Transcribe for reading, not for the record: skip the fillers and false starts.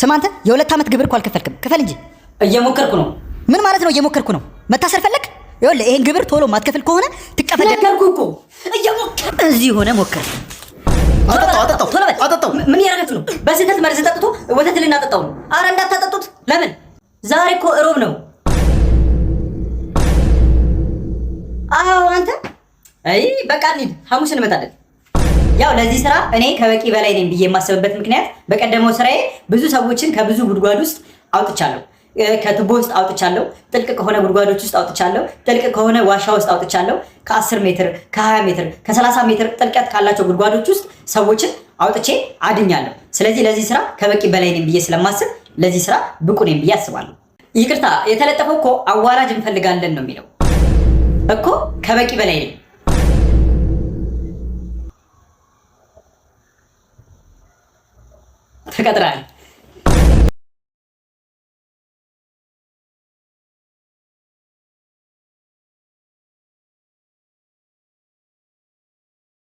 ስማ አንተ የሁለት ዓመት ግብር እኮ አልከፈልክም። ክፈል እንጂ። እየሞከርኩ ነው። ምን ማለት ነው እየሞከርኩ ነው? መታሰር ፈለክ? ይኸውልህ ይሄን ግብር ቶሎ ማትከፍል ከሆነ ትቀፈል። ነገርኩ እኮ እየሞከርኩ። እዚህ ሆነ ሞከር። አጠጣው። ምን ያደርጋችሁ ነው? በስህተት መርዝ ጠጥቶ ወተት ልናጠጣው ነው። አረ እንዳታጠጡት። ለምን? ዛሬ እኮ እሮብ ነው። አዎ አንተ አይ በቃ እንሂድ፣ ሐሙስ እንመጣለን። ያው ለዚህ ስራ እኔ ከበቂ በላይ ነኝ ብዬ የማስብበት ምክንያት በቀደመው ስራዬ ብዙ ሰዎችን ከብዙ ጉድጓድ ውስጥ አውጥቻለሁ። ከቱቦ ውስጥ አውጥቻለሁ፣ ጥልቅ ከሆነ ጉድጓዶች ውስጥ አውጥቻለሁ፣ ጥልቅ ከሆነ ዋሻ ውስጥ አውጥቻለሁ። ከ10 ሜትር፣ ከ20 ሜትር፣ ከ30 ሜትር ጥልቀት ካላቸው ጉድጓዶች ውስጥ ሰዎችን አውጥቼ አድኛለሁ። ስለዚህ ለዚህ ስራ ከበቂ በላይ ነኝ ብዬ ስለማስብ ለዚህ ስራ ብቁ ነኝ ብዬ አስባለሁ። ይቅርታ የተለጠፈው እኮ አዋላጅ እንፈልጋለን ነው የሚለው እኮ። ከበቂ በላይ ነኝ። ተቀጥረሃል።